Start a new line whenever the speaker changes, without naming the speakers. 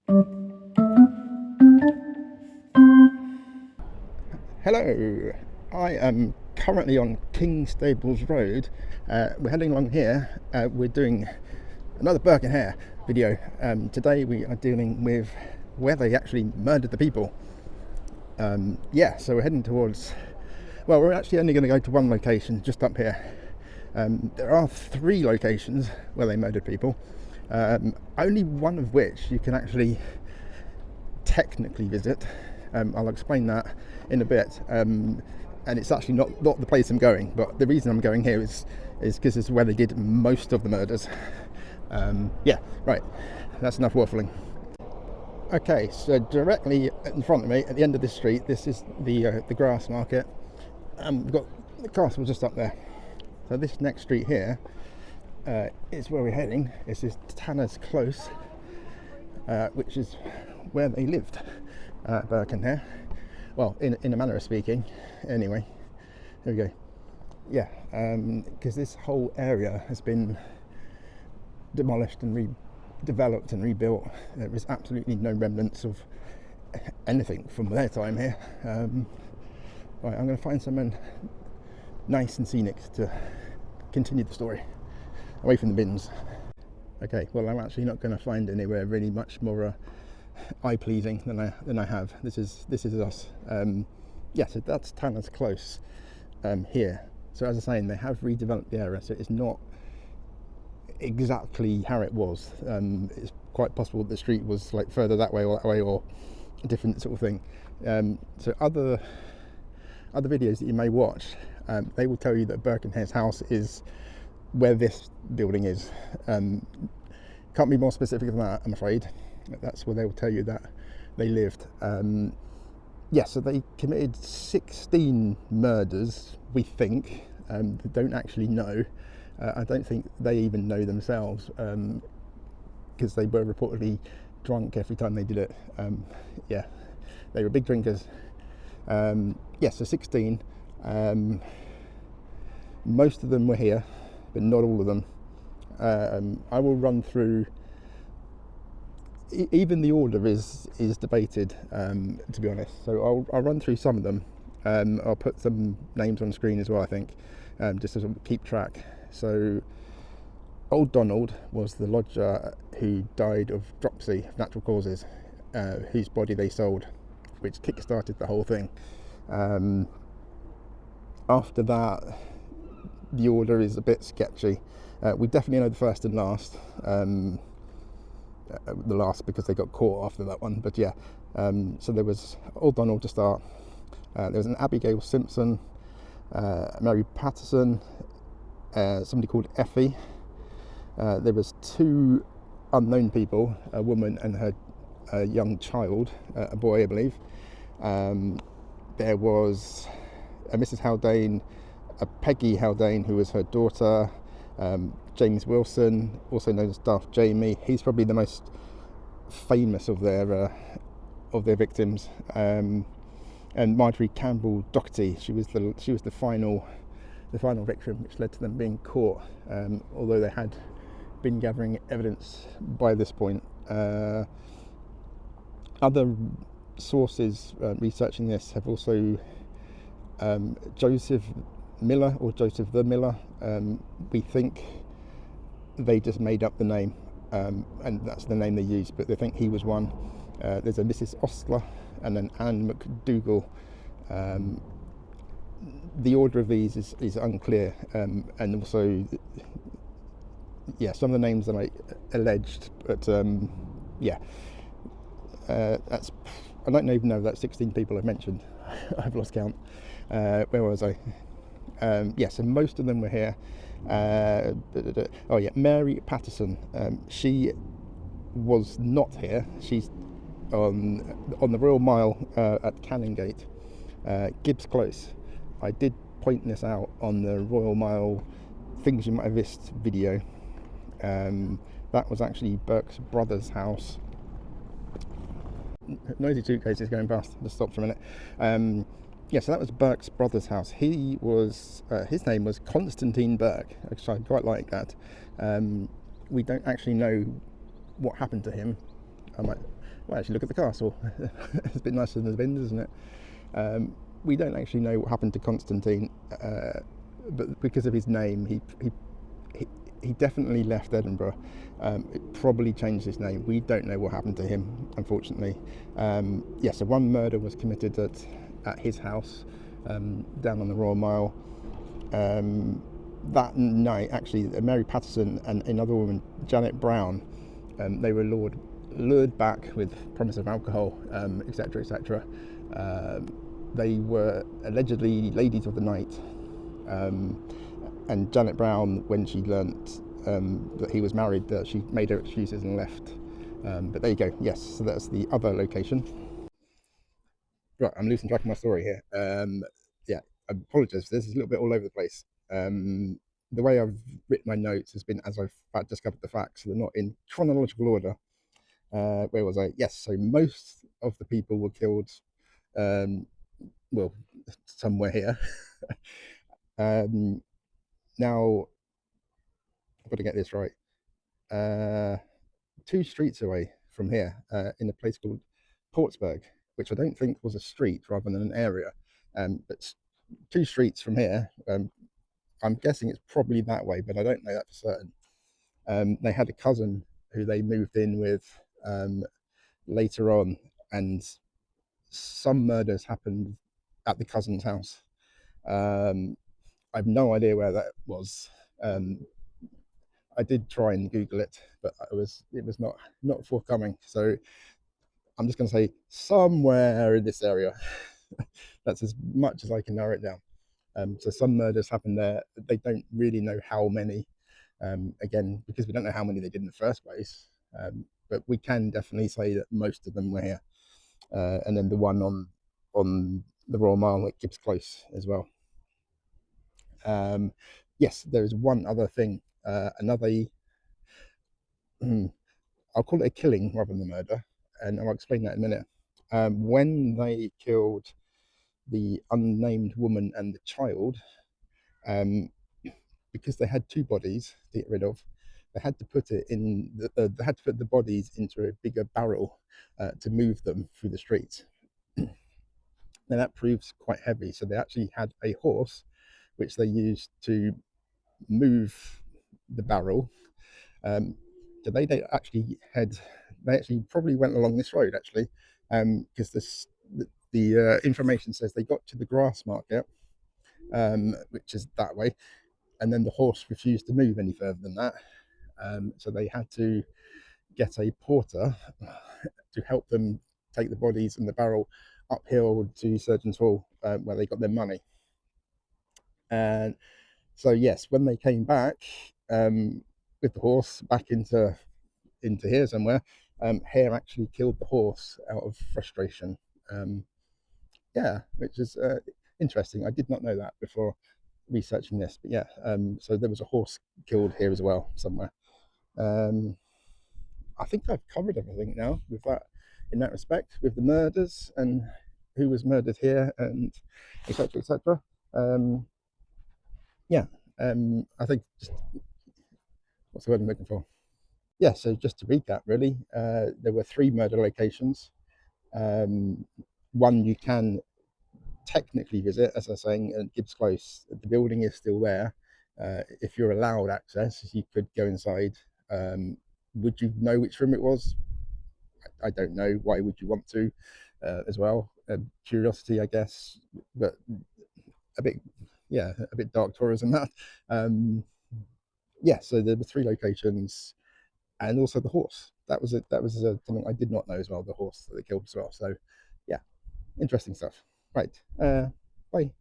Hello, I am currently on King Stables Road. We're heading along here. We're doing another Burke and Hare video. Today we are dealing with where they actually murdered the people. So we're heading towards, well, we're actually only going to go to one location just up here. There are 3 locations where they murdered people, only one of which you can actually technically visit. I'll explain that in a bit, and it's actually not the place I'm going, but the reason I'm going here is because it's where they did most of the murders. Right, that's enough waffling. Okay, so directly in front of me at the end of this street, this is the grass market. We've got the castle just up there. So this next street here is where we're heading. This is Tanner's Close, which is where they lived, Burke and Hare. Well, in a manner of speaking. Anyway, there we go. Yeah, because this whole area has been demolished and redeveloped and rebuilt. There is absolutely no remnants of anything from their time here. Right, I'm going to find somewhere nice and scenic to continue the story, away from the bins. Okay, well, I'm actually not going to find anywhere really much more eye-pleasing than I have. This is us. So that's Tanner's Close here. So as I was saying, they have redeveloped the area, so it's not exactly how it was. It's quite possible that the street was like further that way or that way, or a different sort of thing. So other videos that you may watch, they will tell you that Burke and Hare's house is where this building is. Can't be more specific than that, I'm afraid. That's where they will tell you that they lived. So they committed 16 murders, we think. They don't actually know. I don't think they even know themselves, because they were reportedly drunk every time they did it. They were big drinkers. So 16. Most of them were here, but not all of them. I will run through. Even the order is debated, to be honest. So I'll run through some of them. I'll put some names on screen as well, I think, just to sort of keep track. So Old Donald was the lodger who died of dropsy, of natural causes, whose body they sold, which kick-started the whole thing. After that, the order is a bit sketchy. We definitely know the first and last. The last because they got caught after that one, but so there was Old Donald to start. There was an Abigail Simpson, Mary Patterson, somebody called Effie. There was 2 unknown people, a woman and her young child, a boy, I believe. There was a Mrs. Haldane, a Peggy Haldane, who was her daughter. James Wilson, also known as Daft Jamie. He's probably the most famous of their victims. And Marjorie Campbell Doherty. She was the final victim, which led to them being caught. Although they had been gathering evidence by this point. Other sources researching this have also Joseph Miller, or Joseph the Miller. We think they just made up the name, and that's the name they used, but they think he was one. There's a Mrs. Ostler and an Anne McDougall. The order of these is unclear, and also some of the names that I alleged, but that's, I don't even know if that's 16 people I've mentioned. I've lost count. Where was I? So most of them were here. Mary Patterson. She was not here. She's on the Royal Mile at Canongate, Gibbs Close. I did point this out on the Royal Mile Things You Might Have Missed video. That was actually Burke's brother's house. Noisy suitcases going past. Just stop for a minute. So that was Burke's brother's house. He was, his name was Constantine Burke. Actually, I quite like that. We don't actually know what happened to him. Well, actually, look at the castle. It's a bit nicer than the bins, isn't it? We don't actually know what happened to Constantine, but because of his name, he, he definitely left Edinburgh. It probably changed his name. We don't know what happened to him, unfortunately. So one murder was committed at his house down on the Royal Mile. That night, actually, Mary Patterson and another woman, Janet Brown, they were lured back with promise of alcohol, etc., etc. They were allegedly ladies of the night, and Janet Brown, when she learnt that he was married, she made her excuses and left. But there you go. Yes, so that's the other location. Right, I'm losing track of my story here. Yeah, I apologise. This is a little bit all over the place. The way I've written my notes has been as I've discovered the facts. So they're not in chronological order. Where was I? Yes, so most of the people were killed, well, somewhere here. Now, I've got to get this right. 2 streets away from here, in a place called Portsburg, which I don't think was a street rather than an area. But 2 streets from here, I'm guessing it's probably that way, but I don't know that for certain. They had a cousin who they moved in with later on, and some murders happened at the cousin's house. I've no idea where that was. I did try and Google it, but it was not forthcoming. So I'm just going to say somewhere in this area. That's as much as I can narrow it down. So some murders happened there. They don't really know how many. Again, because we don't know how many they did in the first place. But we can definitely say that most of them were here. And then the one on the Royal Mile at Gibbs Close as well. Yes, there is one other thing. Another, I'll call it a killing rather than a murder, and I'll explain that in a minute. When they killed the unnamed woman and the child, because they had 2 bodies to get rid of, they had to put they had to put the bodies into a bigger barrel to move them through the streets. Now that proves quite heavy, so they actually had a horse which they used to move the barrel. So they actually probably went along this road actually, because the information says they got to the grass market, which is that way, and then the horse refused to move any further than that. So they had to get a porter to help them take the bodies and the barrel uphill to Surgeons Hall, where they got their money. And so yes, when they came back with the horse back into here somewhere, Hare actually killed the horse out of frustration. Yeah, which is interesting. I did not know that before researching this, but yeah. So there was a horse killed here as well somewhere. I think I've covered everything now with that, in that respect, with the murders and who was murdered here and etc. etc. Yeah, I think just what's the word I'm looking for? Yeah, so just to recap, really, there were 3 murder locations. One you can technically visit, as I was saying, at Gibbs Close. The building is still there. If you're allowed access, you could go inside. Would you know which room it was? I don't know. Why would you want to? As well, curiosity, I guess, but a bit, yeah, a bit dark tourism that. Yeah, so there were 3 locations, and also the horse. That was it. That was something I did not know as well. The horse that they killed as well. So, yeah, interesting stuff. Right. Bye.